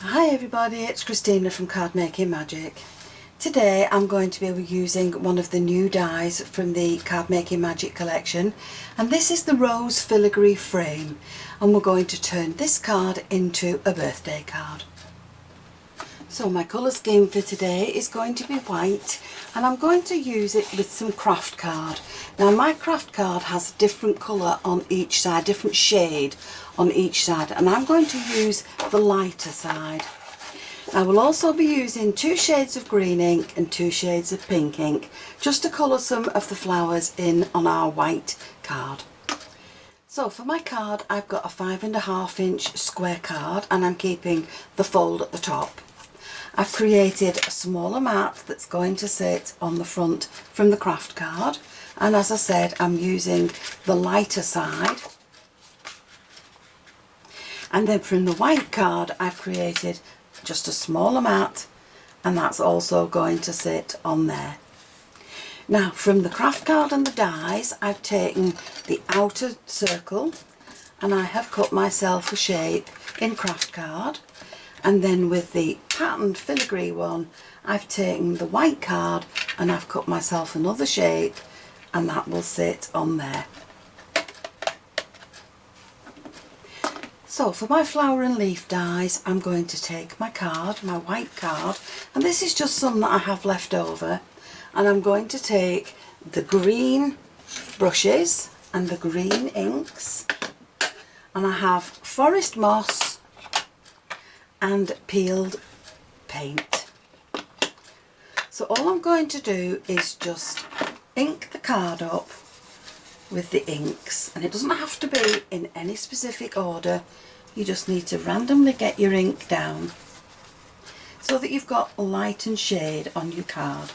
Hi everybody, it's Christina from Card Making Magic. Today I'm going to be using one of the new dies from the Card Making Magic collection, and this is the Rose Filigree frame, and we're going to turn this card into a birthday card. So my colour scheme for today is going to be white, and I'm going to use it with some Kraft card. Now my Kraft card has a different colour on each side, different shade on each side, and I'm going to use the lighter side. I will also be using 2 shades of green ink and 2 shades of pink ink just to colour some of the flowers in on our white card. So for my card I've got a 5.5 inch square card, and I'm keeping the fold at the top. I've created a smaller mat that's going to sit on the front from the Kraft card, and as I said, I'm using the lighter side. And then from the white card I've created just a smaller mat, and that's also going to sit on there. Now from the Kraft card and the dies, I've taken the outer circle and I have cut myself a shape in Kraft card, and then with the patterned filigree one I've taken the white card and I've cut myself another shape, and that will sit on there. So for my flower and leaf dies, I'm going to take my card, my white card, and this is just some that I have left over, and I'm going to take the green brushes and the green inks, and I have forest moss and peeled paint. So all I'm going to do is just ink the card up with the inks, and it doesn't have to be in any specific order. You just need to randomly get your ink down so that you've got light and shade on your card.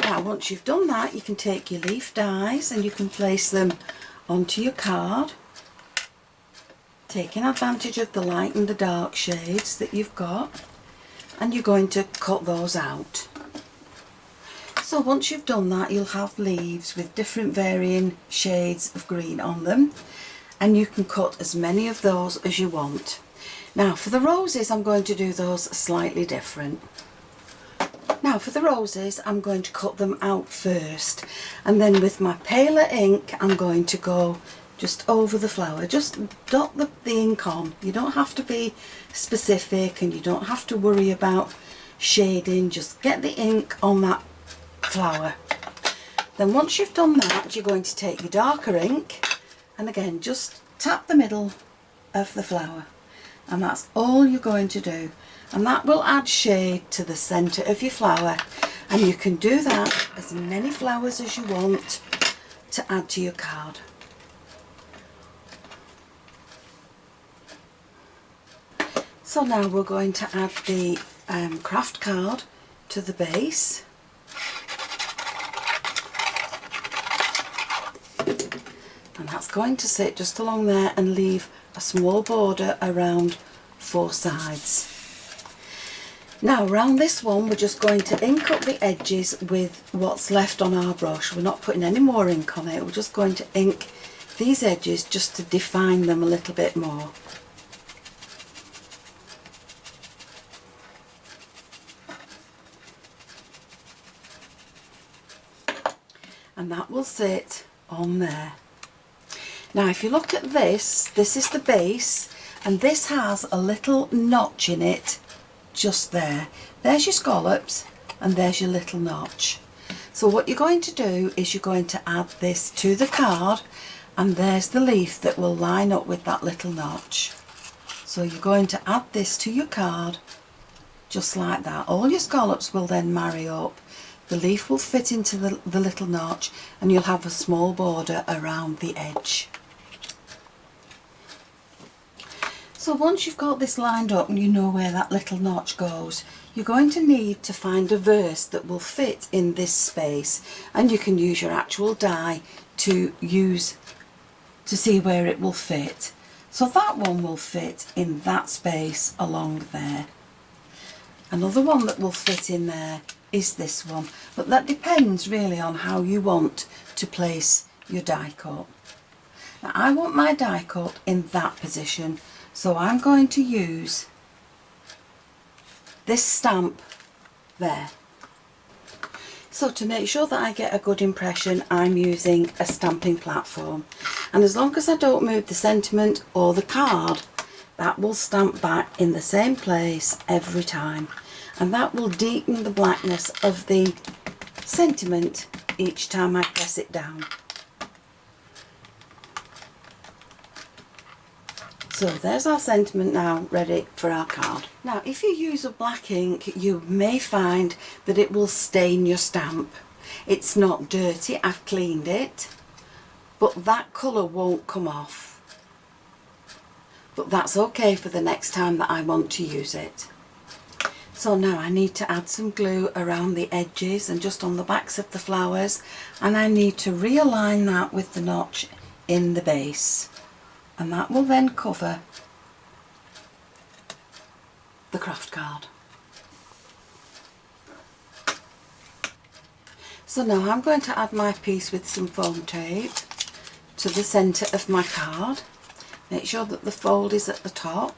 Now once you've done that, you can take your leaf dies and you can place them onto your card, taking advantage of the light and the dark shades that you've got, and you're going to cut those out. So once you've done that, you'll have leaves with different varying shades of green on them, and you can cut as many of those as you want. Now for the roses, I'm going to do those slightly different. Now for the roses, I'm going to cut them out first, and then with my paler ink I'm going to go just over the flower, just dot the ink on. You don't have to be specific and you don't have to worry about shading, just get the ink on that flower. Then once you've done that, you're going to take your darker ink and again just tap the middle of the flower, and that's all you're going to do, and that will add shade to the centre of your flower, and you can do that as many flowers as you want to add to your card. So now we're going to add the Kraft card to the base. And that's going to sit just along there and leave a small border around 4 sides. Now around this one we're just going to ink up the edges with what's left on our brush. We're not putting any more ink on it, we're just going to ink these edges just to define them a little bit more. And that will sit on there. Now if you look at this, this is the base, and this has a little notch in it just there. There's your scallops and there's your little notch. So what you're going to do is you're going to add this to the card, and there's the leaf that will line up with that little notch. So you're going to add this to your card just like that. All your scallops will then marry up. The leaf will fit into the little notch, and you'll have a small border around the edge. So once you've got this lined up and you know where that little notch goes, you're going to need to find a verse that will fit in this space, and you can use your actual die to see where it will fit. So that one will fit in that space along there. Another one that will fit in there is this one, but that depends really on how you want to place your die cut. Now I want my die cut in that position, so I'm going to use this stamp there. So to make sure that I get a good impression, I'm using a stamping platform, and as long as I don't move the sentiment or the card, that will stamp back in the same place every time, and that will deepen the blackness of the sentiment each time I press it down. So there's our sentiment now ready for our card. Now if you use a black ink, you may find that it will stain your stamp. It's not dirty, I've cleaned it, but that colour won't come off. But that's okay for the next time that I want to use it. So now I need to add some glue around the edges and just on the backs of the flowers, and I need to realign that with the notch in the base, and that will then cover the craft card. So now I'm going to add my piece with some foam tape to the centre of my card. Make sure that the fold is at the top,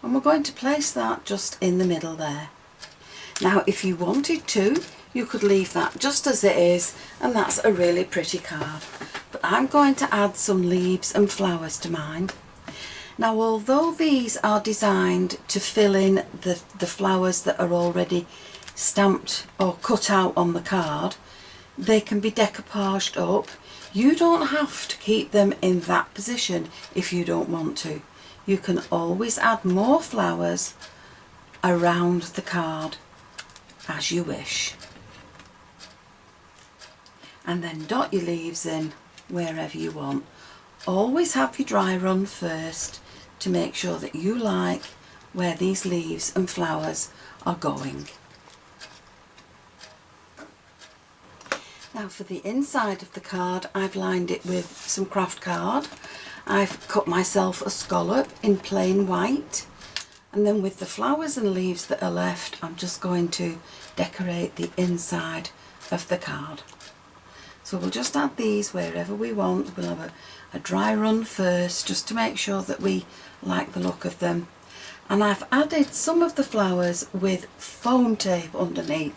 and we're going to place that just in the middle there. Now if you wanted to, you could leave that just as it is, and that's a really pretty card. But I'm going to add some leaves and flowers to mine. Now although these are designed to fill in the flowers that are already stamped or cut out on the card, they can be decoupaged up. You don't have to keep them in that position if you don't want to. You can always add more flowers around the card as you wish. And then dot your leaves in wherever you want. Always have your dry run first to make sure that you like where these leaves and flowers are going. Now for the inside of the card, I've lined it with some craft card. I've cut myself a scallop in plain white, and then with the flowers and leaves that are left, I'm just going to decorate the inside of the card. So we'll just add these wherever we want. We'll have a dry run first just to make sure that we like the look of them. And I've added some of the flowers with foam tape underneath,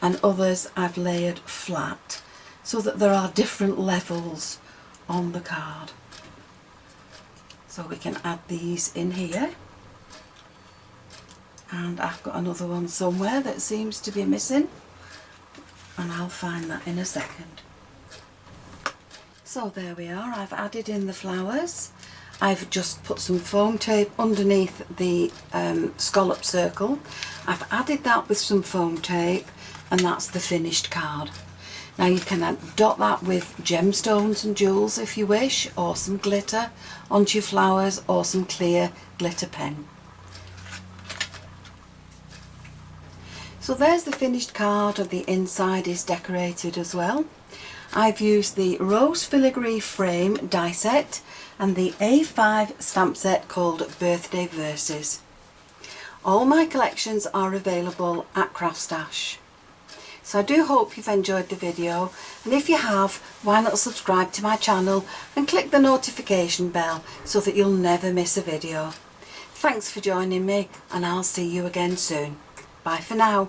and others I've layered flat so that there are different levels on the card. So we can add these in here, and I've got another one somewhere that seems to be missing, and I'll find that in a second. So there we are, I've added in the flowers. I've just put some foam tape underneath the scallop circle. I've added that with some foam tape, and that's the finished card. Now you can dot that with gemstones and jewels if you wish, or some glitter onto your flowers, or some clear glitter pen. So there's the finished card, and the inside is decorated as well. I've used the Rose Filigree frame die set and the A5 stamp set called Birthday Verses. All my collections are available at CraftStash. So I do hope you've enjoyed the video, and if you have, why not subscribe to my channel and click the notification bell so that you'll never miss a video. Thanks for joining me, and I'll see you again soon. Bye for now.